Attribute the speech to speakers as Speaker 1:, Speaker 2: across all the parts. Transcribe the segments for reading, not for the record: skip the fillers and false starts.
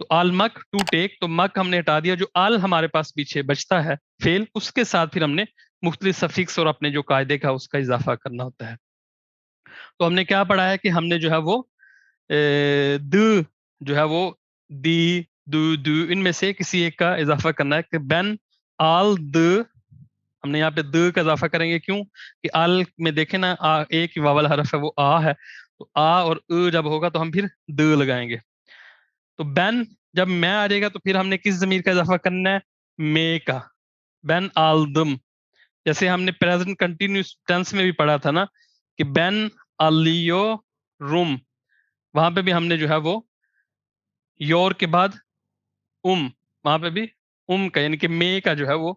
Speaker 1: تو آل مک to take, تو مک ہم نے ہٹا دیا، جو آل ہمارے پاس پیچھے بچتا ہے فیل، اس کے ساتھ پھر ہم نے مختلف سفکس اور اپنے جو قاعدے کا اس کا اضافہ کرنا ہوتا ہے. تو ہم نے کیا پڑھا ہے کہ ہم نے جو ہے وہ جو ہے وہ دی دو ان میں سے کسی ایک کا اضافہ کرنا ہے. کہ بین آل ہم نے یہاں پہ کا اضافہ کریں گے، کیوں کہ آل میں دیکھیں نا ایک واول حرف ہے وہ آ ہے، تو آ اور جب ہوگا تو ہم پھر لگائیں گے. تو بین جب میں آ جائے گا تو پھر ہم نے کس ضمیر کا اضافہ کرنا ہے؟ مے کا. بین آل دم، جیسے ہم نے پریزنٹ کنٹینیوس ٹینس میں بھی پڑھا تھا نا کہ بین الیو روم، وہاں پہ بھی ہم نے جو ہے وہ یور کے بعد وہاں پہ بھی کا یعنی کہ مے کا جو ہے وہ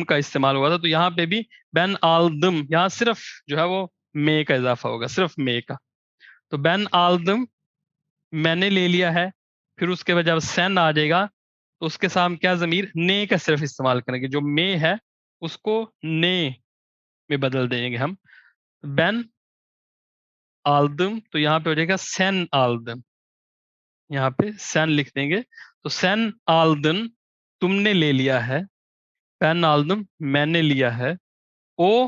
Speaker 1: کا استعمال ہوا تھا. تو یہاں پہ بھی بین آل دم، یہاں صرف جو ہے وہ مے کا اضافہ ہوگا، صرف مے کا. تو بین آل دم میں نے لے لیا ہے، پھر اس کے بعد جب سین آ جائے گا تو اس کے ساتھ ہم کیا ضمیر نے کا صرف استعمال کریں گے، جو مے ہے اس کو نے میں بدل دیں گے ہم. بین آلدم تو یہاں پہ ہو جائے گا سین آلدم، یہاں پہ سین لکھ دیں گے. تو سین آلدن تم نے لے لیا ہے، بین آلدم میں نے لیا ہے. او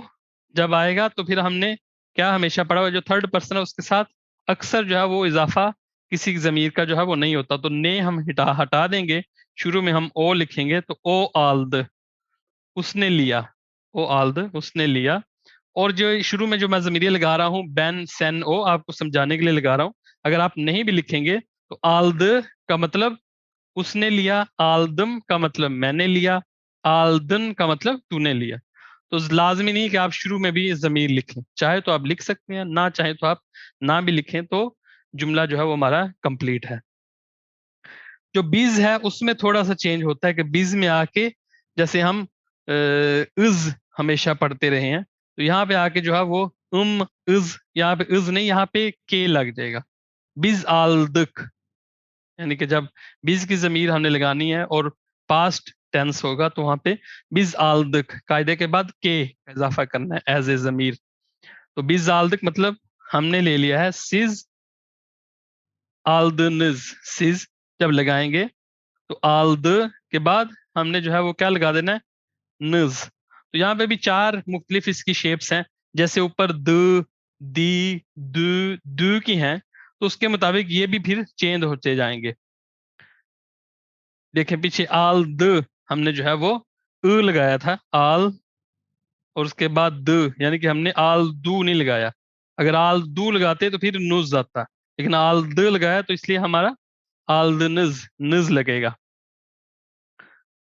Speaker 1: جب آئے گا تو پھر ہم نے کیا ہمیشہ پڑھا ہوا جو تھرڈ پرسن ہے اس کے ساتھ اکثر جو ہے وہ اضافہ کسی ضمیر کا جو ہے وہ نہیں ہوتا، تو نے ہم ہٹا دیں گے، شروع میں ہم او لکھیں گے. تو او آلد اس نے لیا، او آلد اس نے لیا. اور جو شروع میں جو میں ضمیریہ لگا رہا ہوں بین سین او، آپ کو سمجھانے کے لیے لگا رہا ہوں، اگر آپ نہیں بھی لکھیں گے تو آلد کا مطلب اس نے لیا، آلدم کا مطلب میں نے لیا، آلدن کا مطلب تو نے لیا. تو لازمی نہیں کہ آپ شروع میں بھی ضمیر لکھیں، چاہے تو آپ لکھ سکتے ہیں، نہ چاہے تو آپ نہ بھی لکھیں، تو جملہ جو ہے وہ ہمارا کمپلیٹ ہے. جو بیز ہے اس میں تھوڑا سا چینج ہوتا ہے کہ بیز میں آ کے جیسے ہم از ہمیشہ پڑھتے رہے ہیں، تو یہاں پہ آ کے جو ہے وہ از، یہاں پہ از نہیں، یہاں پہ کے لگ جائے گا. بیز آلدک، یعنی کہ جب بیز کی ضمیر ہم نے لگانی ہے اور پاسٹ ٹینس ہوگا تو وہاں پہ بیز آلدک قاعدے کے بعد کے اضافہ کرنا ہے ایز اے ضمیر. تو بیز آلدک مطلب ہم نے لے لیا ہے سیز آلدنز، سیز جب لگائیں گے تو آلد کے بعد ہم نے جو ہے وہ کیا لگا دینا ہے؟ نز. تو یہاں پہ بھی 4 مختلف اس کی شیپس ہیں، جیسے اوپر دی دو کی ہیں، تو اس کے مطابق یہ بھی پھر چینج ہوتے جائیں گے. دیکھیں پیچھے آل ہم نے جو ہے وہ لگایا تھا آل، اور اس کے بعد یعنی کہ ہم نے آل دو نہیں لگایا. اگر آل دو لگاتے تو پھر نز آتا، لیکن آل لگایا تو اس لیے ہمارا آل نز لگے گا.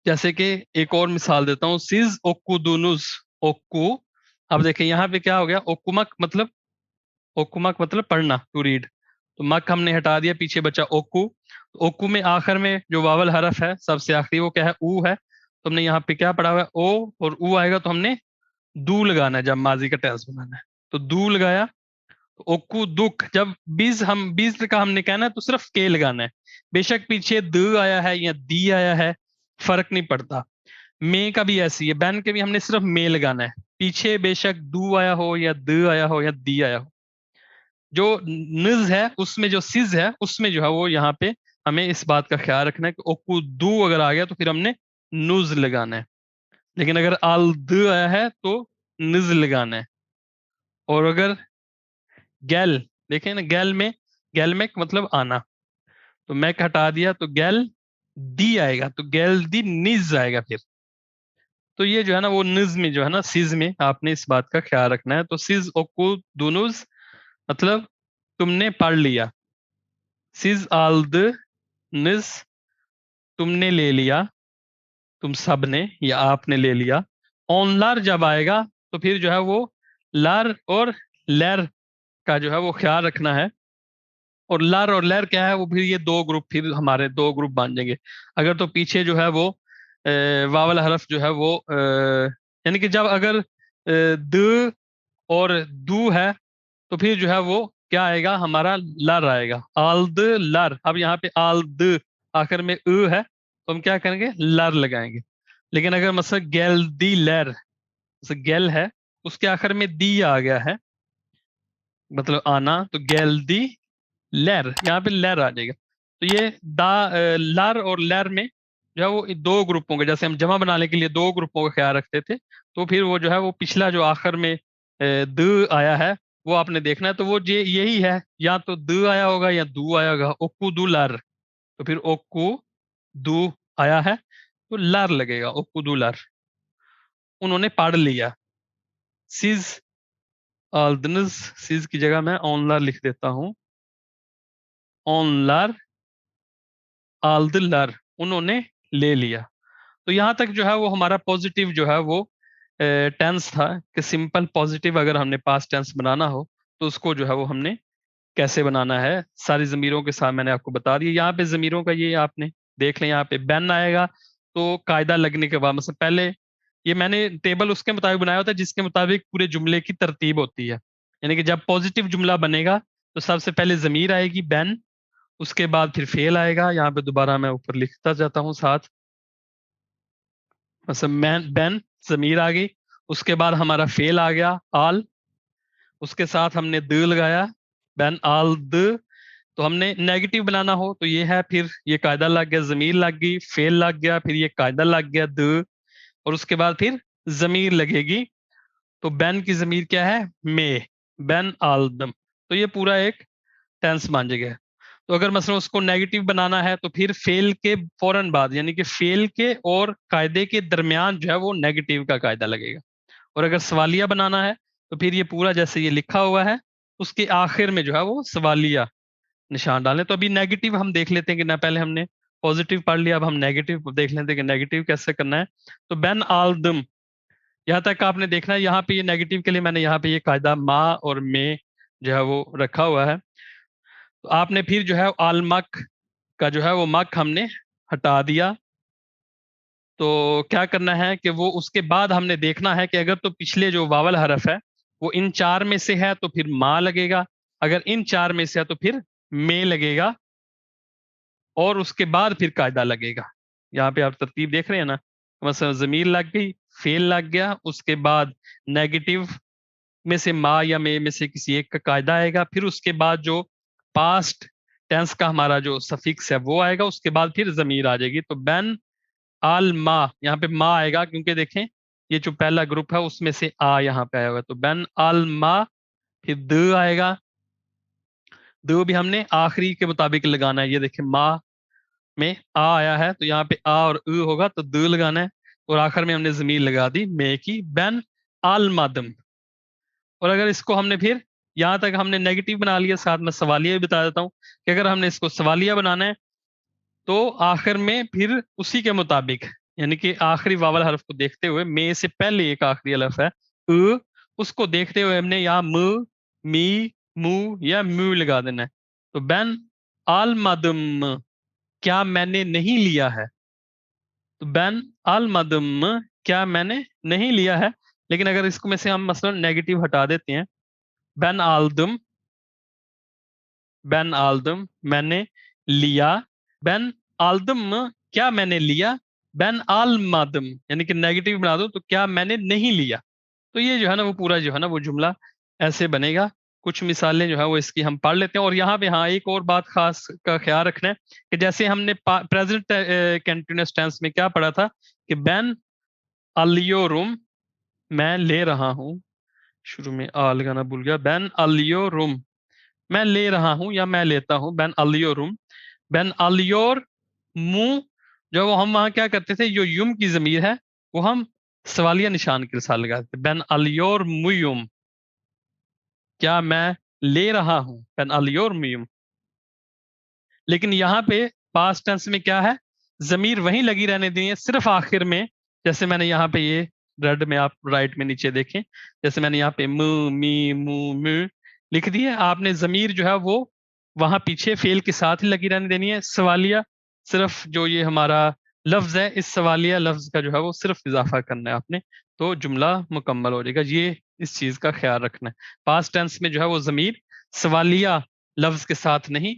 Speaker 1: جیسے کہ ایک اور مثال دیتا ہوں، سیز اوکو دونز اوکو. اب دیکھیں یہاں پہ کیا ہو گیا، اوکمک مطلب پڑھنا، ٹو ریڈ. تو مک ہم نے ہٹا دیا، پیچھے بچا اوکو. اوکو میں آخر میں جو واول حرف ہے سب سے آخری وہ کیا ہے؟ او ہے. تو ہم نے یہاں پہ کیا پڑھا ہوا ہے؟ او، اور او آئے گا تو ہم نے دو لگانا ہے جب ماضی کا ٹینس بنانا ہے. تو دو لگایا. اوکو دکھ، جب بیز کا ہم نے کہنا ہے تو صرف کے لگانا ہے، بے شک پیچھے آیا ہے یا دی آیا ہے فرق نہیں پڑتا. مے کا بھی ایسی ہے، بین کے بھی ہم نے صرف مے لگانا ہے، پیچھے بے شک دو آیا ہو یا آیا ہو یا دی آیا ہو. جو نز ہے اس میں جو سز ہے اس میں جو ہے وہ یہاں پہ ہمیں اس بات کا خیال رکھنا ہے کہ اوکو دو اگر آ گیا تو پھر ہم نے نز لگانا ہے، لیکن اگر آل آیا ہے تو نز لگانا ہے. اور اگر گیل دیکھیں نا، گیل میں مطلب آنا، تو میں ہٹا دیا تو گیل دی آئے گا، تو گیل دی نز آئے گا پھر. تو یہ جو ہے نا وہ نز میں جو ہے نا سیز میں آپ نے اس بات کا خیال رکھنا ہے. تو سیز اوکو دونوز مطلب تم نے پڑھ لیا، سیز آلد نز تم نے لے لیا، تم سب نے یا آپ نے لے لیا. اون لار جب آئے گا تو پھر جو ہے وہ لار اور لیر کا جو ہے وہ خیال رکھنا ہے. اور لر اور لیر کیا ہے؟ وہ پھر یہ دو گروپ، پھر ہمارے دو گروپ بن جائیں گے. اگر تو پیچھے جو ہے وہ واول حرف جو ہے وہ یعنی کہ جب اگر د اور دو ہے تو پھر جو ہے وہ کیا آئے گا؟ ہمارا لر آئے گا، آلد لر. اب یہاں پہ آلد آخر میں ہے تو ہم کیا کریں گے؟ لر لگائیں گے. لیکن اگر مثلا گیل دی لیر، گیل ہے اس کے آخر میں دی آ گیا ہے مطلب آنا، تو گیل دی لیر، یہاں پہ لیر آ جائے گا. تو یہ لر اور لر میں جو ہے وہ دو گروپوں کے، جیسے ہم جمع بنانے کے لیے دو گروپوں کا خیال رکھتے تھے، تو پھر وہ جو ہے وہ پچھلا جو آخر میں د آیا ہے وہ آپ نے دیکھنا ہے، تو وہ یہی ہے، یا تو د آیا ہوگا یا دو آیا ہوگا، اوکو دو لر، تو پھر اوکو دو آیا ہے تو لر لگے گا، اوکو دو لر. انہوں نے پڑھ لیا. سیز aldınız، سیز کی جگہ میں onlar لکھ دیتا ہوں. onlar aldılar، انہوں نے لے لیا. تو یہاں تک جو ہے وہ ہمارا پوزیٹیو جو ہے وہ ٹینس تھا کہ سمپل پوزیٹیو اگر ہم نے پاسٹ ٹینس بنانا ہو تو اس کو جو ہے وہ ہم نے کیسے بنانا ہے، ساری ضمیروں کے ساتھ میں نے آپ کو بتا دیا. یہاں پہ ضمیروں کا یہ آپ نے دیکھ لیں، یہاں پہ بین آئے گا تو قاعدہ لگنے کے بعد، مثلا پہلے یہ میں نے ٹیبل اس کے مطابق بنایا ہوتا ہے جس کے مطابق پورے جملے کی ترتیب ہوتی ہے. یعنی کہ جب پوزیٹیو جملہ بنے گا تو سب سے پہلے ضمیر آئے گی بین، اس کے بعد پھر فعل آئے گا. یہاں پہ دوبارہ میں اوپر لکھتا جاتا ہوں ساتھ، مثلا بین ضمیر آ گئی، اس کے بعد ہمارا فعل آ گیا آل، اس کے ساتھ ہم نے د لگایا بین آل د. تو ہم نے نیگیٹو بنانا ہو تو یہ ہے، پھر یہ قاعدہ لگ گیا، ضمیر لگ گئی، فعل لگ گیا، پھر یہ قاعدہ لگ گیا د، اور اس کے بعد پھر ضمیر لگے گی. تو بین کی ضمیر کیا ہے، میں، بین آلدم. تو یہ پورا ایک ٹینس مان گیا. تو اگر مثلا اس کو نیگیٹو بنانا ہے تو پھر فعل کے فوراً بعد، یعنی کہ فعل کے اور قاعدے کے درمیان جو ہے وہ نیگیٹو کا قاعدہ لگے گا. اور اگر سوالیہ بنانا ہے تو پھر یہ پورا جیسے یہ لکھا ہوا ہے اس کے آخر میں جو ہے وہ سوالیہ نشان ڈالیں. تو ابھی نیگیٹو ہم دیکھ لیتے ہیں کہ نہ پہلے ہم نے پوزیٹیو پڑھ لیا، اب ہم نیگیٹو دیکھ لیتے ہیں کہ نیگیٹو کیسے کرنا ہے. تو بین آلدم یہاں تک آپ نے دیکھنا ہے. یہاں پہ یہ نیگیٹو کے لیے میں نے یہاں پہ یہ قاعدہ ما اور میں جو ہے وہ رکھا ہوا ہے. تو آپ نے پھر جو ہے آلمک کا جو ہے وہ مک ہم نے ہٹا دیا. تو کیا کرنا ہے کہ وہ اس کے بعد ہم نے دیکھنا ہے کہ اگر تو پچھلے جو واول حرف ہے وہ ان چار میں سے ہے تو پھر ما لگے گا، اگر ان چار میں سے ہے تو پھر میں لگے گا، اور اس کے بعد پھر قاعدہ لگے گا. یہاں پہ آپ ترتیب دیکھ رہے ہیں نا، مثلا ضمیر لگ گئی، فعل لگ گیا، اس کے بعد نیگیٹو میں سے ما یا میں سے کسی ایک کا قاعدہ آئے گا، پھر اس کے بعد جو پاسٹ ٹینس کا ہمارا جو سفکس ہے وہ آئے گا، اس کے بعد پھر ضمیر آ جائے گی. تو بین آل ما، یہاں پہ ما آئے گا کیونکہ دیکھیں یہ جو پہلا گروپ ہے اس میں سے آ یہاں پہ آیا ہوا. تو بین آل ما، پھر د آئے گا، دو بھی ہم نے آخری کے مطابق لگانا ہے. یہ دیکھیں ما میں آ آیا ہے تو یہاں پہ آ اور ا ہوگا تو د لگانا ہے، اور آخر میں ہم نے ضمیر لگا دی میں کی، بین آل مادم. اور اگر اس کو ہم نے پھر یہاں تک ہم نے نیگیٹو بنا لیا، ساتھ میں سوالیہ بھی بتا دیتا ہوں کہ اگر ہم نے اس کو سوالیہ بنانا ہے تو آخر میں پھر اسی کے مطابق، یعنی کہ آخری واول حرف کو دیکھتے ہوئے، میں سے پہلے ایک آخری حرف ہے اس کو دیکھتے ہوئے ہم نے یہاں می، مو یا میو لگا دینا ہے. تو بین آل مدم، کیا میں نے نہیں لیا ہے. تو بین آل مدم، کیا میں نے نہیں لیا ہے. لیکن اگر اس کو میں سے ہم مثلا نیگیٹو ہٹا دیتے ہیں، بین آلدم، بین آلدم میں نے لیا، بین آلدم کیا میں نے لیا، بین آلمادم یعنی کہ نیگیٹو بنا دو تو کیا میں نے نہیں لیا. تو یہ جو ہے نا وہ پورا جو ہے نا وہ جملہ ایسے بنے گا. کچھ مثالیں جو ہے وہ اس کی ہم پڑھ لیتے ہیں. اور یہاں پہ ہاں ایک اور بات خاص کا خیال رکھنا ہے کہ جیسے ہم نے پریزنٹ کنٹینیوس ٹینس میں کیا پڑھا تھا کہ بین الیورم، میں لے رہا ہوں، شروع میں آ لگانا بھول گیا، بین الیورم میں لے رہا ہوں یا میں لیتا ہوں، بین الیورم، بین الیور مو، جو ہم وہاں کیا کرتے تھے، جو یم کی ضمیر ہے وہ ہم سوالیہ نشان کے ساتھ لگاتے تھے، بین الیور میوم، کیا میں لے رہا ہوں، بین الیور میوم. لیکن یہاں پہ پاسٹ ٹینس میں کیا ہے، ضمیر وہیں لگی رہنے دینی ہے، صرف آخر میں، جیسے میں نے یہاں پہ یہ ریڈ میں آپ رائٹ میں نیچے دیکھیں، جیسے میں نے یہاں پہ مو لکھ دی ہے، آپ نے ضمیر جو ہے وہ وہاں پیچھے فعل کے ساتھ ہی لگی رہنے دینی ہے. سوالیہ صرف جو یہ ہمارا لفظ ہے، اس سوالیہ لفظ کا جو ہے وہ صرف اضافہ کرنا ہے آپ نے، تو جملہ مکمل ہو جائے گا. یہ اس چیز کا خیال رکھنا ہے. پاسٹ ٹینس میں جو ہے وہ ضمیر سوالیہ لفظ کے ساتھ نہیں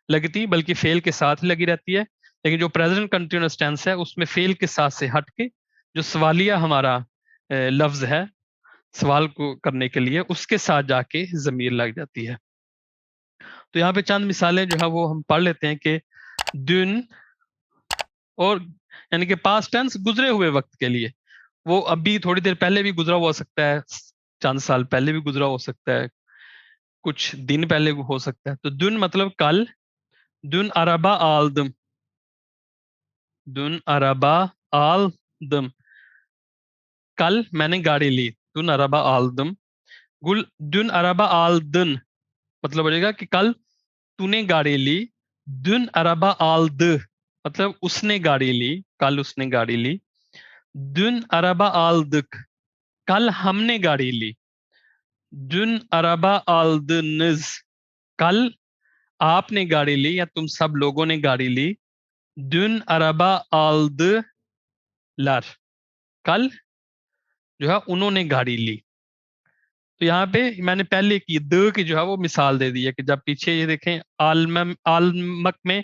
Speaker 1: لگتی بلکہ فعل کے ساتھ ہی لگی رہتی ہے. لیکن جو پریزنٹ کنٹینیوس ٹینس ہے اس میں فعل کے ساتھ سے ہٹ کے جو سوالیہ ہمارا لفظ ہے سوال کو کرنے کے لیے، اس کے ساتھ جا کے ضمیر لگ جاتی ہے. تو یہاں پہ چند مثالیں جو ہے وہ ہم پڑھ لیتے ہیں کہ dün اور یعنی کہ پاسٹ ٹینس گزرے ہوئے وقت کے لیے، وہ ابھی تھوڑی دیر پہلے بھی گزرا ہوا ہو سکتا ہے، چند سال پہلے بھی گزرا ہو سکتا ہے، کچھ دن پہلے ہو سکتا ہے. تو dün مطلب کل. dün araba aldım. dün araba aldım. کل میں نے گاڑی لی. dün araba aldım. گل dün araba aldın مطلب ہو جائے گا کہ کل تو نے گاڑی لی. dün araba aldı مطلب اس نے گاڑی لی، کل اس نے گاڑی لی. dün araba aldık کل ہم نے گاڑی لی. dün araba aldınız کل آپ نے گاڑی لی یا تم سب لوگوں نے گاڑی لی. dün araba aldılar کل جو ہے انہوں نے گاڑی لی. تو یہاں پہ میں نے پہلے کی کی جو ہے وہ مثال دے دی ہے کہ جب پیچھے یہ دیکھیں آلمک میں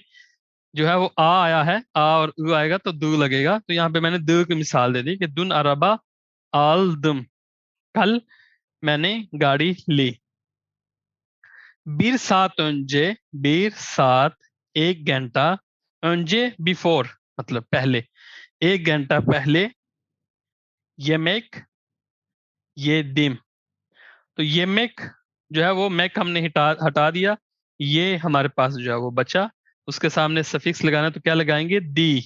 Speaker 1: جو ہے وہ آ آیا ہے، آ اور آئے گا تو لگے گا. تو یہاں پہ میں نے کی مثال دے دی کہ dün araba aldım کل میں نے گاڑی لی. bir saat önce bir saat ایک گھنٹہ önce before مطلب پہلے، ایک گھنٹہ پہلے. yemek yedim تو yemek جو ہے وہ میک ہم نے ہٹا دیا، یہ ہمارے پاس جو ہے وہ بچا. اس کے سامنے سفکس لگانا تو کیا لگائیں گے؟ دی.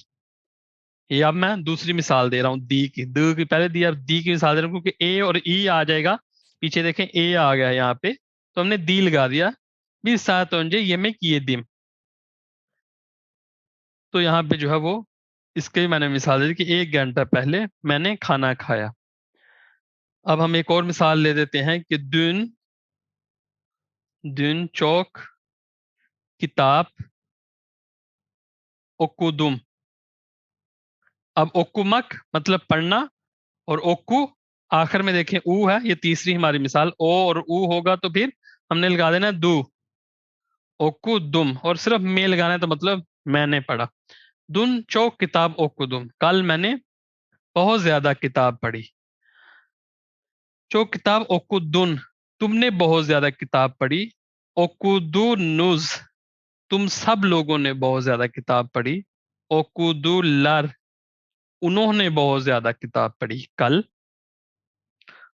Speaker 1: یہ اب میں دوسری مثال دے رہا ہوں دی کی، کی پہلے دی، اب دی کی مثال دے رہا ہوں کیونکہ اے اور ای آ جائے گا. پیچھے دیکھیں اے آ گیا یہاں پہ تو ہم نے دی لگا دیا. bir saat önce yemek yedim تو یہاں پہ جو ہے وہ اس کے میں نے مثال دے دی کہ ایک گھنٹہ پہلے میں نے کھانا کھایا. اب ہم ایک اور مثال لے دیتے ہیں کہ dün çok kitap okudum. اب okumak مطلب پڑھنا، اور اوکو آخر میں دیکھیں او ہے، یہ تیسری ہماری مثال. او اور او ہوگا تو پھر ہم نے لگا دینا دو. اوکو دم، اور صرف میں لگانا ہے تو مطلب میں نے پڑھا. dün çok kitap okudum کل میں نے بہت زیادہ کتاب پڑھی. çok kitap okudun تم نے بہت زیادہ کتاب پڑھی. okudunuz تم سب لوگوں نے بہت زیادہ کتاب پڑھی. okudular انہوں نے بہت زیادہ کتاب پڑھی کل.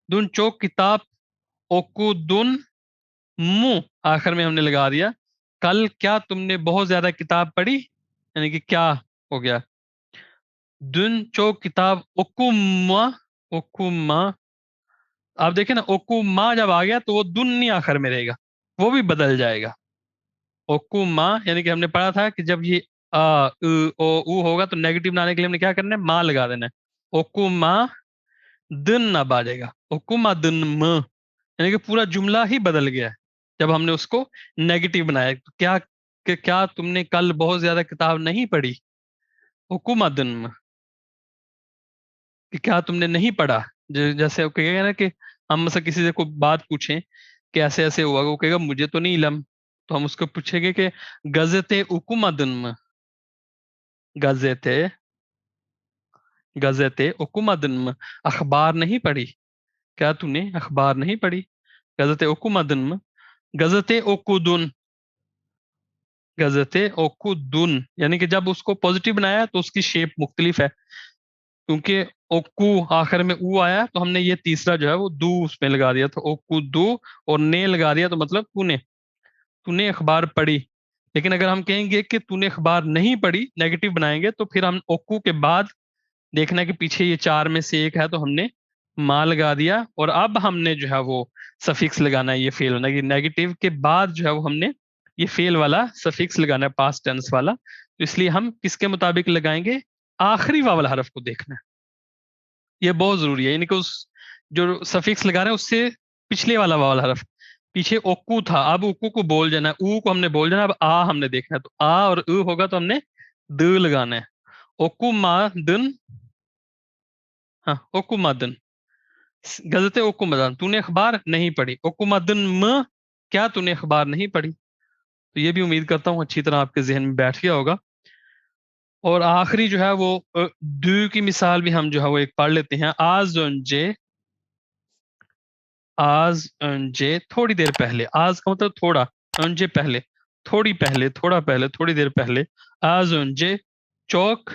Speaker 1: dün çok kitap okudun mu آخر میں ہم نے لگا دیا. کل کیا تم نے بہت زیادہ کتاب پڑھی، یعنی کہ کیا ہو گیا؟ dün çok kitap okuma آپ دیکھیں نا okuma جب آ گیا تو وہ دن نہیں آخر میں رہے گا، وہ بھی بدل جائے گا. okuma یعنی کہ ہم نے پڑھا تھا کہ جب یہ او ہوگا تو نیگیٹو بنانے کے لیے ہم نے کیا کرنا ہے؟ ماں لگا دینا ہے. okuma دن اب آ جائے گا. okuma دن یعنی کہ پورا جملہ ہی بدل گیا ہے جب ہم نے اس کو نیگیٹو بنایا. کہ کیا تم نے کل بہت زیادہ کتاب نہیں پڑھی؟ حکومت دن کہ کیا تم نے نہیں پڑھا. جیسے وہ کہے گا نا کہ ہم مثلا کسی سے کوئی بات پوچھیں کہ ایسے ایسے ہوا، وہ کہے گا مجھے تو نہیں علم، تو ہم اس کو پوچھیں گے کہ گزتے حکومت دن گزتے حکومت دن اخبار نہیں پڑھی، کیا تم نے اخبار نہیں پڑھی؟ گزتے حکومت دن گزتے اوکودن گزتے اوکودن یعنی کہ جب اس کو پوزیٹو بنایا تو اس کی شیپ مختلف ہے، کیونکہ اوکو آخر میں او آیا تو ہم نے یہ تیسرا جو ہے وہ دو اس میں لگا دیا. تو اوکو دو اور نے لگا دیا تو مطلب تو نے اخبار پڑھی. لیکن اگر ہم کہیں گے کہ تو نے اخبار نہیں پڑھی، نیگیٹو بنائیں گے تو پھر ہم اوکو کے بعد دیکھنا کہ پیچھے یہ چار میں سے ایک ہے تو ہم نے ماں لگا دیا، اور اب ہم نے جو ہے وہ سفکس لگانا ہے. یہ فیل ہونا ہے کہ نیگیٹو کے بعد جو ہے وہ ہم نے یہ فیل والا سفکس لگانا ہے، پاسٹ ٹینس والا. تو اس لیے ہم کس کے مطابق لگائیں گے؟ آخری والا حرف کو دیکھنا ہے، یہ بہت ضروری ہے. یعنی کہ اس جو سفکس لگا رہے ہیں اس سے پچھلے والا واول حرف، پیچھے اوکو تھا اب اوکو کو بول جانا ہے، او کو ہم نے بول جانا ہے، اب آ ہم نے دیکھنا ہے. تو آ اور او ہوگا تو ہم نے د لگانا ہے. اوکو ما دن، ہاں اوکو مدن غزت اوکو مدن تو نے اخبار نہیں پڑھی. اوکو مدن کیا تو نے اخبار نہیں پڑھی. تو یہ بھی امید کرتا ہوں اچھی طرح آپ کے ذہن میں بیٹھ گیا ہوگا. اور آخری جو ہے وہ دو کی مثال بھی ہم جو ہے وہ ایک پڑھ لیتے ہیں. آز انجے تھوڑی دیر پہلے، آز کا مطلب تھوڑا، انجے پہلے. تھوڑی پہلے، تھوڑا پہلے، تھوڑی دیر پہلے. Az önce çok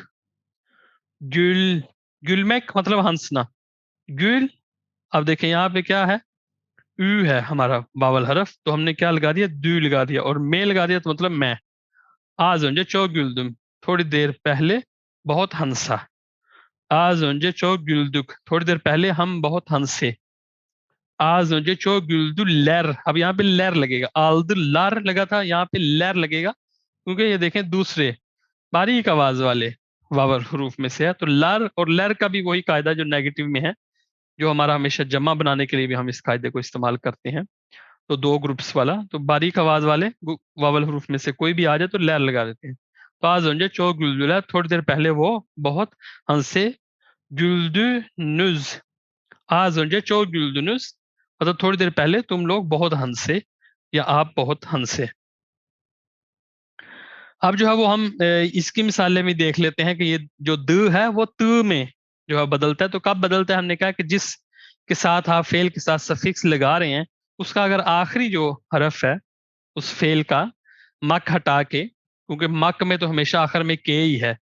Speaker 1: gülmek مطلب ہنسنا. گل، اب دیکھیں یہاں پہ کیا ہے، او ہے ہمارا باول حرف، تو ہم نے کیا لگا دیا، دو لگا دیا، اور میں لگا دیا تو مطلب میں. Az önce çok güldüm، تھوڑی دیر پہلے بہت ہنسا. Az önce çok güldük، تھوڑی دیر پہلے ہم بہت ہنسے. Az önce çok güldüler، اب یہاں پہ لیر لگے گا، aldılar لگا تھا، یہاں پہ لیر لگے گا، کیونکہ یہ دیکھیں دوسرے باریک آواز والے واور حروف میں سے ہے. تو لر اور لیر کا بھی وہی قاعدہ جو نیگیٹو میں ہے، جو ہمارا ہمیشہ جمع بنانے کے لیے بھی ہم اس قاعدے کو استعمال کرتے ہیں. تو دو گروپس والا، تو باریک آواز والے واول حروف میں سے کوئی بھی آ جائے تو لیر لگا دیتے ہیں. تو آج önce çok güldüler، تھوڑی دیر پہلے وہ بہت ہنسے. güldünüz، آج önce çok güldünüz مطلب تھوڑی دیر پہلے تم لوگ بہت ہنسے یا آپ بہت ہنسے. اب جو ہے وہ ہم اس کی مثالیں بھی دیکھ لیتے ہیں کہ یہ جو د ہے وہ ت میں جو ہے بدلتا ہے. تو کب بدلتا ہے، ہم نے کہا کہ جس کے ساتھ آپ فعل کے ساتھ سفکس لگا رہے ہیں، اس کا اگر آخری جو حرف ہے اس فعل کا مک ہٹا کے، کیونکہ مک میں تو ہمیشہ آخر میں کے ہی ہے،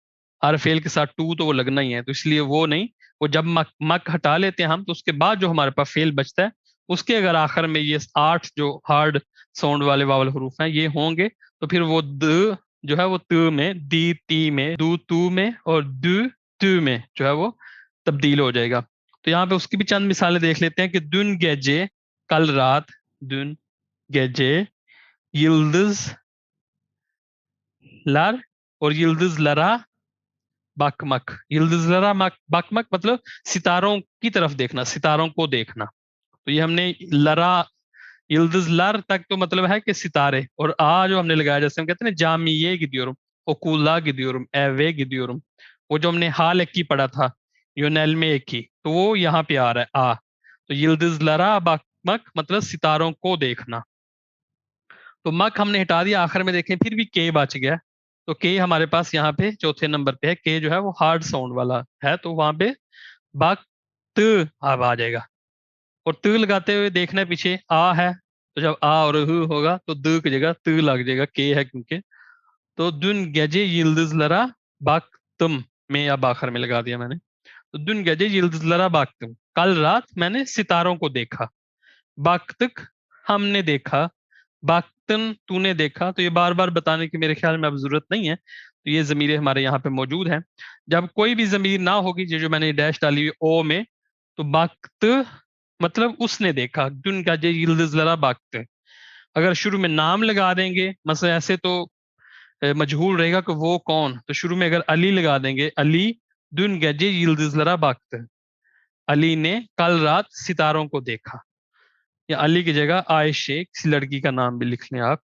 Speaker 1: ہر فعل کے ساتھ ٹو تو وہ لگنا ہی ہے، تو اس لیے وہ نہیں، وہ جب مک ہٹا لیتے ہیں ہم، تو اس کے بعد جو ہمارے پاس فعل بچتا ہے اس کے اگر آخر میں یہ 8 جو ہارڈ ساؤنڈ والے واول حروف ہیں یہ ہوں گے، تو پھر وہ د جو ہے وہ ت میں، دی تی میں، دو تو میں، اور دو تو میں جو ہے وہ تبدیل ہو جائے گا. تو یہاں پہ اس کی بھی چند مثالیں دیکھ لیتے ہیں کہ دن گیجے، کل رات، دن گیجے یلدز لر، اور یلدز لرا بکمک. یلدز لرا بکمک مطلب ستاروں کی طرف دیکھنا، ستاروں کو دیکھنا. تو یہ ہم نے لرا یلدز لر تک تو مطلب ہے کہ ستارے، اور آ جو ہم نے لگایا جیسے ہم کہتے ہیں نا جامیے گدیورم، اوکولا گدیورم، ایوے گدیورم، وہ جو ہم نے حال ایک کی پڑھا تھا یونیل میں ایک کی، تو وہ یہاں پہ آ رہا ہے آ. تو یلدز لرا بکمک مطلب ستاروں کو دیکھنا. تو مک ہم نے ہٹا دیا، آخر میں دیکھیں پھر بھی کے بچ گیا. تو کے ہمارے پاس یہاں پہ چوتھے نمبر پہ ہے، کے جو ہے وہ ہارڈ ساؤنڈ والا ہے، تو وہاں پہ بک ت اب آ جائے گا. اور ت لگاتے ہوئے دیکھنا پیچھے آ ہے، تو جب آ اور ہ ہوگا تو د کی جگہ ت لگ جائے گا، کے ہے کیونکہ. تو دن گجے یلدز لرا بک تم میں اب آخر میں لگا دیا میں نے. تو دن گجے یلدز لرا بک تم، کل رات میں نے ستاروں کو دیکھا. باکتک ہم نے دیکھا، باکتن تو نے دیکھا. تو یہ بار بار بتانے کی میرے خیال میں اب ضرورت نہیں ہے، تو یہ ضمیریں ہمارے یہاں پہ موجود ہیں. جب کوئی بھی ضمیر نہ ہوگی جو میں نے ڈیش ڈالی ہوئی او میں، تو باکت مطلب اس نے دیکھا، دن گجے یلدز لرا باکت. اگر شروع میں نام لگا دیں گے، مثلا ایسے تو مجہول رہے گا کہ وہ کون، تو شروع میں اگر علی لگا دیں گے، علی دن گجے یلدز لرا باکت، علی نے کل رات ستاروں کو دیکھا. یا علی کی جگہ عائشہ، کسی لڑکی کا نام بھی لکھ لیں آپ،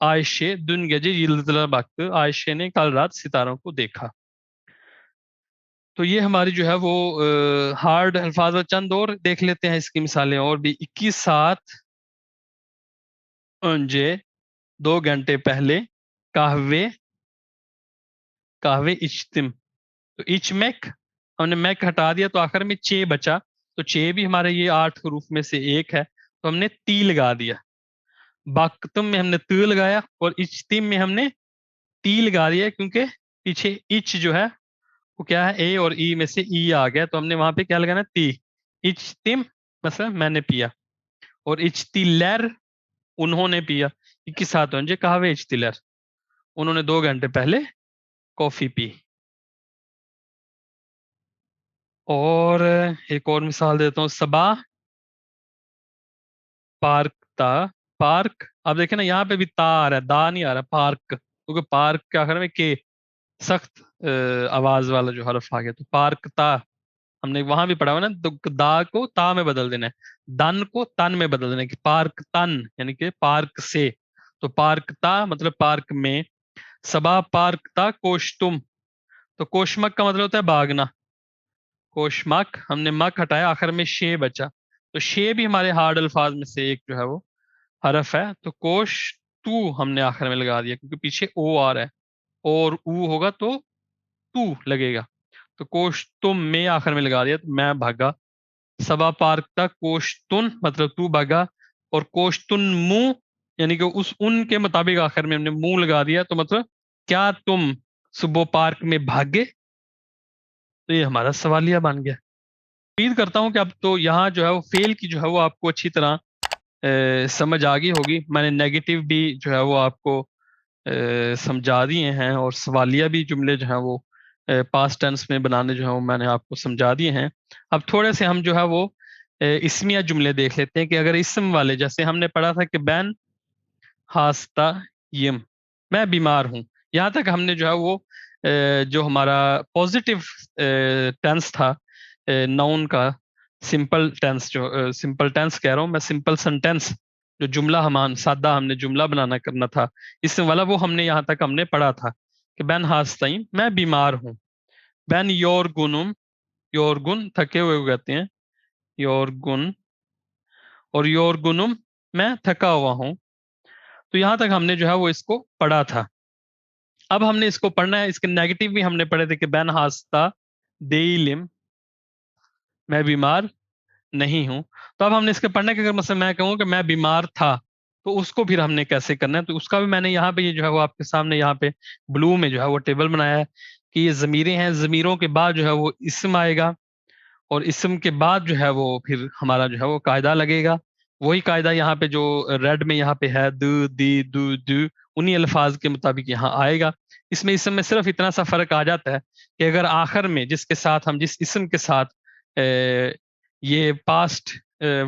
Speaker 1: عائشہ دن گجے یلدز لرا باکت، عائشہ نے کل رات ستاروں کو دیکھا. تو یہ ہماری جو ہے وہ ہارڈ الفاظ، اور چند اور دیکھ لیتے ہیں اس کی مثالیں اور بھی. 21 سات انجے، 2 گھنٹے پہلے، کہوے، کہوے اچتم. تو اچ میک ہم نے میک ہٹا دیا تو آخر میں چے بچا، تو چے بھی ہمارے یہ 8 حروف میں سے ایک ہے، تو ہم نے تی لگا دیا. باکتم میں ہم نے ت لگایا، اور اچتم میں ہم نے تی لگا دیا، کیونکہ پیچھے اچ جو ہے وہ کیا ہے، اے اور ای میں سے ای آ گیا، تو ہم نے وہاں پہ کیا لگانا، تی. اچتم مثلا میں نے پیا، اور اچتلر انہوں نے پیا. 21 سات انجے کہوے اچتلر، انہوں نے 2 گھنٹے پہلے کافی پی. اور ایک اور مثال دیتا ہوں، صبا پارک تا، پارک، اب دیکھیں نا یہاں پہ بھی تا آ رہا ہے، دا نہیں آ رہا، پارک، کیونکہ پارک کے آخر میں کے سخت آواز والا جو حرف آ گیا. تو پارک تا ہم نے وہاں بھی پڑھا ہوا نا، تو دا کو تا میں بدل دینا ہے، دن کو تن میں بدل دینا ہے، کہ پارک تن یعنی کہ پارک سے. تو پارک تا مطلب پارک میں. صبا پارک تا کوشتم، تو کوشمک کا مطلب ہوتا ہے بھاگنا، کوشمک ہم نے مک ہٹایا، آخر میں شے بچا. تو شے بھی ہمارے ہارڈ الفاظ میں سے ایک جو ہے وہ حرف ہے. تو کوش تو ہم نے آخر میں لگا دیا، کیونکہ پیچھے او آ رہا ہے، اور او ہوگا تو لگے گا. تو کوش تم میں آخر میں لگا دیا، تو میں بھاگا. صبا پارک تک کوشتن مطلب تو بھاگا، اور کوشتن منہ یعنی کہ اس ان کے مطابق آخر میں ہم نے منہ لگا دیا تو مطلب کیا تم صبح پارک میں بھاگے، تو یہ ہمارا سوالیہ بن گیا۔ امید کرتا ہوں کہ اب تو یہاں جو ہے وہ فیل کی جو ہے وہ آپ کو اچھی طرح سمجھ آ گئی ہوگی۔ میں نے نیگیٹو بھی جو ہے وہ آپ کو سمجھا دیے ہیں، اور سوالیہ بھی جملے جو ہیں وہ پاسٹ ٹینس میں بنانے جو ہیں وہ میں نے آپ کو سمجھا دیے ہیں۔ اب تھوڑے سے ہم جو ہے وہ اسمیہ جملے دیکھ لیتے ہیں کہ اگر اسم والے، جیسے ہم نے پڑھا تھا کہ بین ہاستا یم، میں بیمار ہوں، یہاں تک ہم نے جو ہے وہ جو ہمارا پازیٹیو ٹینس تھا ناؤن کا، سمپل ٹینس، جو سمپل ٹینس کہہ رہا ہوں میں، سمپل سنٹینس، جو جملہ سادہ ہم نے جملہ بنانا کرنا تھا اس والا، وہ ہم نے یہاں تک ہم نے پڑھا تھا کہ بین ہاستائم، میں بیمار ہوں۔ بین یور گنم، یور گن تھکے ہوئے کہتے ہیں، یور گن، اور یور گنم میں تھکا ہوا ہوں۔ تو یہاں تک ہم نے جو ہے وہ اس کو پڑھا تھا۔ اب ہم نے اس کو پڑھنا ہے، اس کے نیگیٹو بھی ہم نے پڑھے تھے کہ بین ہاستا دیلم، میں بیمار نہیں ہوں۔ تو اب ہم نے اس کے پڑھنے کے، اگر مثلا میں کہوں کہ میں بیمار تھا، تو اس کو پھر ہم نے کیسے کرنا ہے، تو اس کا بھی میں نے یہاں پہ یہ جو ہے وہ آپ کے سامنے یہاں پہ بلو میں جو ہے وہ ٹیبل بنایا ہے کہ یہ ضمیریں ہیں، ضمیروں کے بعد جو ہے وہ اسم آئے گا، اور اسم کے بعد جو ہے وہ پھر ہمارا جو ہے وہ قاعدہ لگے گا۔ وہی قاعدہ یہاں پہ جو ریڈ میں یہاں پہ ہے، دو دی دو دو، انہی الفاظ کے مطابق یہاں آئے گا۔ اس میں اسم میں صرف اتنا سا فرق آ جاتا ہے کہ اگر آخر میں جس کے ساتھ ہم، جس اسم کے ساتھ یہ پاسٹ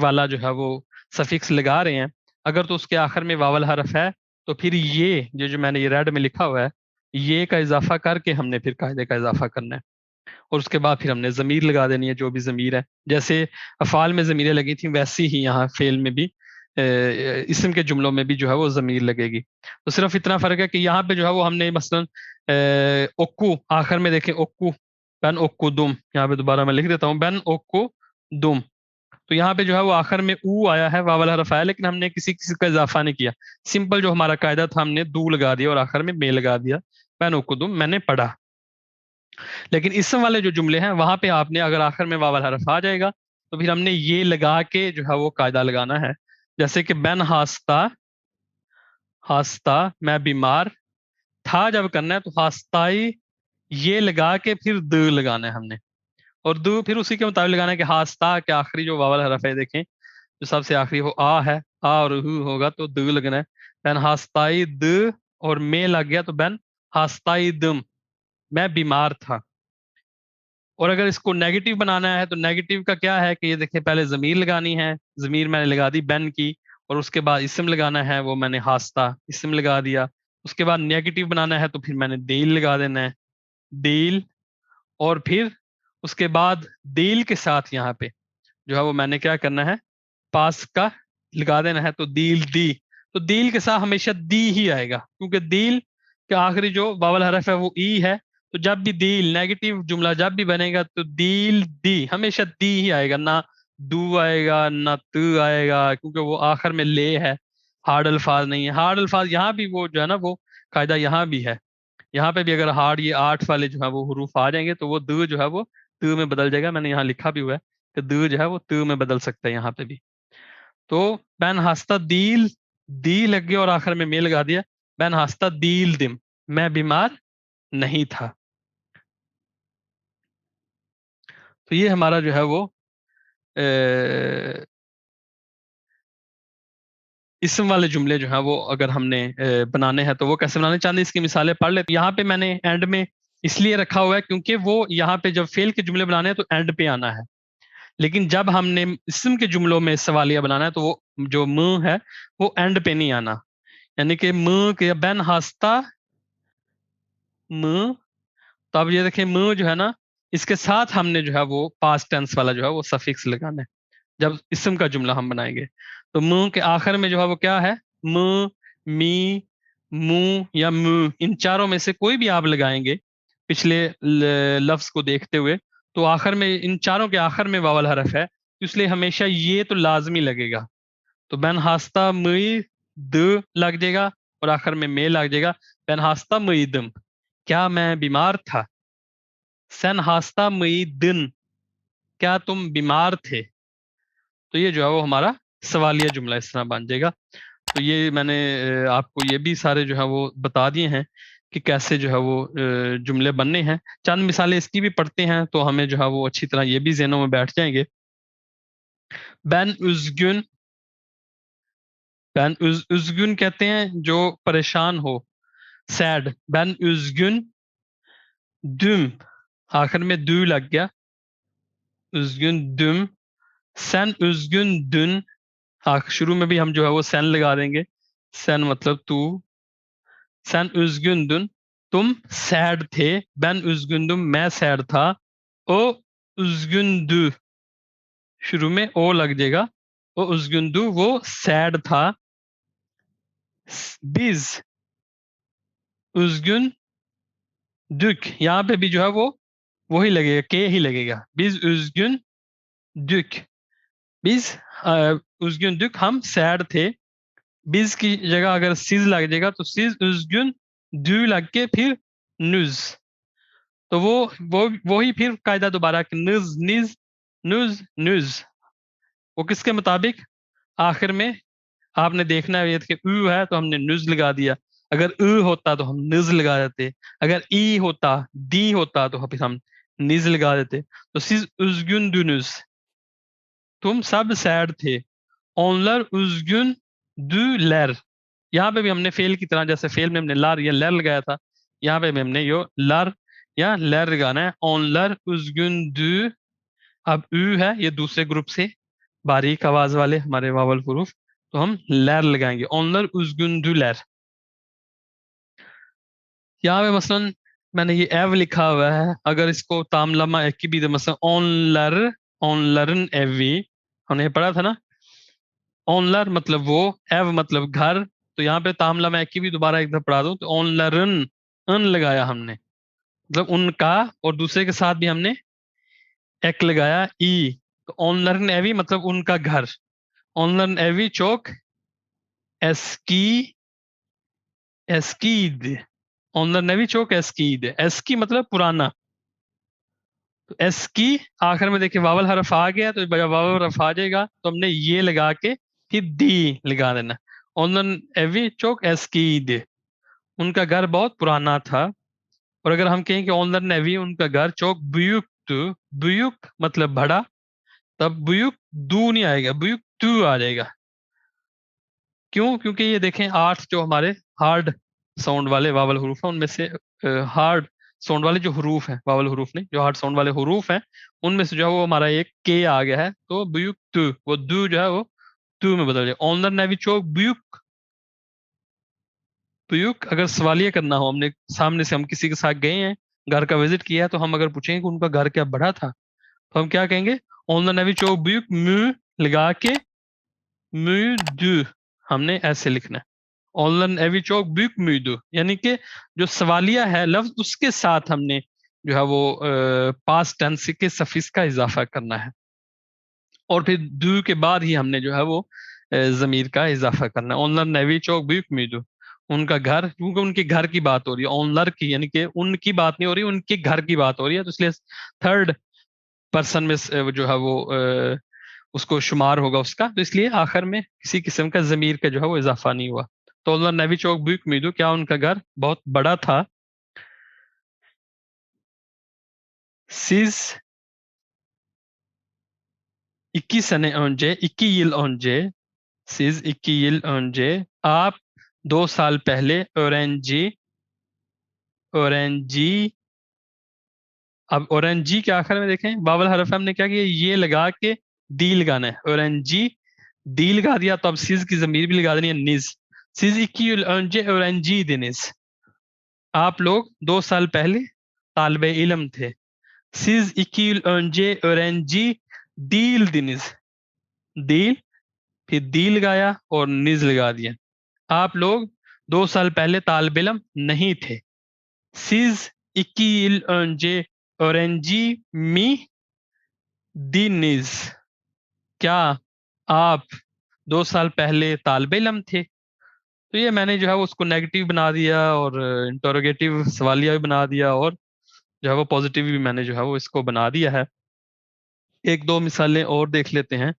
Speaker 1: والا جو ہے وہ سفکس لگا رہے ہیں، اگر تو اس کے آخر میں واول حرف ہے، تو پھر یہ جو میں نے یہ ریڈ میں لکھا ہوا ہے، یہ کا اضافہ کر کے ہم نے پھر قاعدے کا اضافہ کرنا ہے، اور اس کے بعد پھر ہم نے ضمیر لگا دینی ہے، جو بھی ضمیر ہے۔ جیسے افعال میں ضمیریں لگی تھیں، ویسی ہی یہاں فعل میں بھی اسم کے جملوں میں بھی جو ہے وہ ضمیر لگے گی۔ تو صرف اتنا فرق ہے کہ یہاں پہ جو ہے وہ ہم نے مثلا اوکو، آخر میں دیکھیں اوکو، بین اوکو دم، یہاں پہ دوبارہ میں لکھ دیتا ہوں بین اوکو دم، تو یہاں پہ جو ہے وہ آخر میں او آیا ہے، واول حرف آیا، لیکن ہم نے کسی کا اضافہ نہیں کیا، سمپل جو ہمارا قاعدہ تھا ہم نے دو لگا دیا اور آخر میں میں لگا دیا، بین اوکو دم، میں نے پڑھا۔ لیکن اسم والے جو جملے ہیں وہاں پہ آپ نے اگر آخر میں واول حرف آ جائے گا، تو پھر ہم نے یہ لگا کے جو ہے وہ قاعدہ لگانا ہے۔ جیسے کہ بین ہاستا، ہاستا میں بیمار تھا، جب کرنا ہے تو ہاستائی یہ لگا کے پھر د لگانا ہے ہم نے، اور دو پھر اسی کے مطابق لگانا ہے کہ ہاستا کے آخری جو واول حرف ہے، دیکھیں جو سب سے آخری وہ آ ہے، آ اور ہو ہوگا تو د لگنا ہے، بین ہاستائی د، اور میں لگ گیا تو بین ہاستائی دم، میں بیمار تھا۔ اور اگر اس کو نیگیٹو بنانا ہے تو نیگیٹو کا کیا ہے کہ یہ دیکھیں پہلے ضمیر لگانی ہے، ضمیر میں نے لگا دی بین کی، اور اس کے بعد اسم لگانا ہے، وہ میں نے ہاستا اسم لگا دیا۔ اس کے بعد نیگیٹو بنانا ہے تو پھر میں نے دیل لگا دینا ہے، دیل، اور پھر اس کے بعد دیل کے ساتھ یہاں پہ جو ہے وہ میں نے کیا کرنا ہے، پاس کا لگا دینا ہے، تو دیل دی، تو دیل کے ساتھ ہمیشہ دی ہی آئے گا، کیونکہ دیل کے آخری جو واول حرف ہے وہ ای ہے، تو جب بھی دیل نیگیٹو جملہ جب بھی بنے گا تو دیل دی ہمیشہ دی ہی آئے گا، نہ دو آئے گا نہ تو آئے گا، کیونکہ وہ آخر میں لے ہے، ہارڈ الفاظ نہیں ہے۔ ہارڈ الفاظ یہاں بھی وہ جو ہے نا وہ قاعدہ یہاں بھی ہے، یہاں پہ بھی اگر ہارڈ یہ 8 والے جو ہے وہ حروف آ جائیں گے تو وہ د جو ہے وہ ت میں بدل جائے گا، میں نے یہاں لکھا بھی ہوا ہے کہ د جو ہے وہ ت میں بدل سکتا ہے یہاں پہ بھی۔ تو بین ہاستا دیل، دی لگ گیا اور آخر میں لگا دیا، بین ہاستا دیل دم، میں بیمار نہیں تھا۔ تو یہ ہمارا جو ہے وہ اسم والے جملے جو ہیں وہ اگر ہم نے بنانے ہیں تو وہ کیسے بنانے چاہتے ہیں، اس کی مثالیں پڑھ لیں۔ یہاں پہ میں نے اینڈ میں اس لیے رکھا ہوا ہے کیونکہ وہ یہاں پہ جب فیل کے جملے بنانے ہیں تو اینڈ پہ آنا ہے، لیکن جب ہم نے اسم کے جملوں میں سوالیہ بنانا ہے تو وہ جو م ہے وہ اینڈ پہ نہیں آنا، یعنی کہ م کے بین ہاستا م، تو اب یہ دیکھیں م جو ہے نا، اس کے ساتھ ہم نے جو ہے وہ پاسٹ ٹینس والا جو ہے وہ سفکس لگانا ہے جب اسم کا جملہ ہم بنائیں گے۔ تو م کے آخر میں جو ہے وہ کیا ہے، م، می، مو یا م، ان چاروں میں سے کوئی بھی آپ لگائیں گے پچھلے لفظ کو دیکھتے ہوئے، تو آخر میں ان چاروں کے آخر میں واول حرف ہے، اس لیے ہمیشہ یہ تو لازمی لگے گا۔ تو بین ہاستا مئی د لگ جائے گا اور آخر میں لگ جائے گا، بین ہاستا مئی دم، کیا میں بیمار تھا، سن ہاستا مئی دن، کیا تم بیمار تھے۔ تو یہ جو ہے وہ ہمارا سوالیہ جملہ اس طرح بن جائے گا۔ تو یہ میں نے آپ کو یہ بھی سارے جو ہے وہ بتا دیے ہیں کہ کیسے جو ہے وہ جملے بننے ہیں. چند مثالیں اس کی بھی پڑھتے ہیں تو ہمیں جو ہے وہ اچھی طرح یہ بھی ذہنوں میں بیٹھ جائیں گے. بین üzgün, بین üzgün کہتے ہیں جو پریشان ہو, سیڈ. بین üzgün, düm, آخر میں دو لگ گیا, üzgün düm. sen üzgündün, شروع میں بھی ہم جو ہے وہ سین لگا دیں گے, سین مطلب تو. sen üzgündün, تم سیڈ تھے. ben üzgündüm, میں سیڈ تھا. o üzgündü, شروع میں او لگ جائے گا. o üzgündü, وہ سیڈ تھا. biz üzgündük, یہاں پہ بھی جو ہے وہ وہی لگے گا, کے ہی لگے گا. biz üzgündük, biz üzgündük, ہم سیڈ تھے. biz کی جگہ اگر سیز لگ جائے گا تو سیز üzgündü لگ کے پھر نز, تو وہی پھر قاعدہ دوبارہ کہ نز نز نز نز. وہ کس کے مطابق؟ آخر میں آپ نے دیکھنا ہے کہ او ہے تو ہم نے نز لگا دیا, اگر ہوتا تو ہم نز لگا دیتے, اگر ای ہوتا دی ہوتا تو پھر ہم نز لگا دیتے. تو سیز üzgündünüz, تم سب سیڈ تھے. onlar üzgündüler, یہاں پہ بھی ہم نے فیل کی طرح, جیسے فیل میں ہم نے لار یا لر لگایا تھا, یہاں پہ بھی ہم نے یہ لار یا لر لگانا ہے. onlar üzgündü, اب ہے یہ دوسرے گروپ سے باریک آواز والے ہمارے واول حروف, تو ہم لر لگائیں گے. onlar üzgündüler. یہاں پہ مثلا میں نے یہ ایو لکھا ہوا ہے, اگر اس کو تام لمہ ایک کی بھی مثلا onların evi, ہم نے پڑھا تھا نا, onlar مطلب وہ, ایو مطلب گھر, تو یہاں پہ تام لمہ ایک کی بھی دوبارہ ایک دفعہ پڑھا دوں تو onların, ان لگایا ہم نے, مطلب ان کا, اور دوسرے کے ساتھ بھی ہم نے ایک لگایا ای, تو onların evi مطلب ان کا گھر. onların evi çok eskiydi. onların evi çok eskiydi. eski مطلب پرانا. تو ایسکی آخر میں دیکھیں واول حرف آ گیا, تو جب واول حرف آ جائے گا تو ہم نے یہ لگا کے پھر دی لگا دینا. onların evi çok eskiydi, ان کا گھر بہت پرانا تھا. اور اگر ہم کہیں کہ onların evi, ان کا گھر, çok büyüktü, büyük مطلب بڑا, تب büyük دو نہیں آئے گا, büyük تو آ جائے گا. کیوں؟ کیونکہ یہ دیکھیں 8 جو ہمارے ہارڈ ساؤنڈ والے واول حروف ہیں, ان میں سے ہارڈ ساؤنڈ والے جو حروف ہیں, واول حروف نہیں, جو ہارڈ ساؤنڈ والے حروف ہیں, ان میں سے جو ہے وہ ہمارا ایک کے آ گیا ہے, تو بیوک تو, وہ دو جو ہے وہ تو میں بدل جائے. اونر نیوی چوک بیوک, بیوک اگر سوالیہ کرنا ہو, ہم نے سامنے سے ہم کسی کے ساتھ گئے ہیں, گھر کا وزٹ کیا ہے, تو ہم اگر پوچھیں کہ ان کا گھر کیا بڑا تھا, تو ہم کیا کہیں گے؟ اونر نیوی چوک بیوک, مو لگا کے مو دو ہم نے ایسے لکھنا ہے. اونلن ایوی چوک بیک میدو, یعنی کہ جو سوالیہ ہے لفظ, اس کے ساتھ ہم نے جو ہے وہ پاسٹ ٹینس کے سفکس کا اضافہ کرنا ہے, اور پھر دو کے بعد ہی ہم نے جو ہے وہ ضمیر کا اضافہ کرنا ہے. اونلن ایوی چوک بیک میدو, ان کا گھر, کیونکہ ان کے گھر کی بات ہو رہی ہے, اونلر کی, یعنی کہ ان کی بات نہیں ہو رہی, ان کے گھر کی بات ہو رہی ہے, تو اس لیے تھرڈ پرسن میں جو ہے وہ اس کو شمار ہوگا اس کا, تو اس لیے آخر میں کسی قسم کا ضمیر کا جو ہے وہ اضافہ نہیں ہوا. تو اللہ نیوی چوک بیک میدو, کیا ان کا گھر بہت بڑا تھا. Cs 2 sene önce, 2 yıl önce, siz 2 yıl önce, آپ 2 سال پہلے, öğrenci, اب öğrenci کے آخر میں دیکھیں واول حرف ہم نے کیا کیا, یہ لگا کے دی لگانا ہے. öğrenci دی لگا دیا, تو اب سیز کی ضمیر بھی لگا دینی ہے, نیز. siz 2 yıl önce öğrenciydiniz, آپ لوگ 2 سال پہلے طالب علم تھے. Siz 2 yıl önce öğrenci değildiniz. Değil, پھر دی لگایا اور نز لگا دیا. آپ لوگ 2 سال پہلے طالب علم نہیں تھے. Siz 2 yıl önce öğrenci miydiniz, کیا آپ 2 سال پہلے طالب علم تھے. تو یہ میں نے جو ہے اس کو نیگیٹو بنا دیا, اور انٹروگیٹو سوالیہ بھی بنا دیا, اور جو ہے وہ پازیٹیو بھی میں نے جو ہے وہ اس کو بنا دیا ہے. ایک دو مثالیں اور دیکھ لیتے ہیں.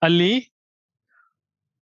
Speaker 1: علی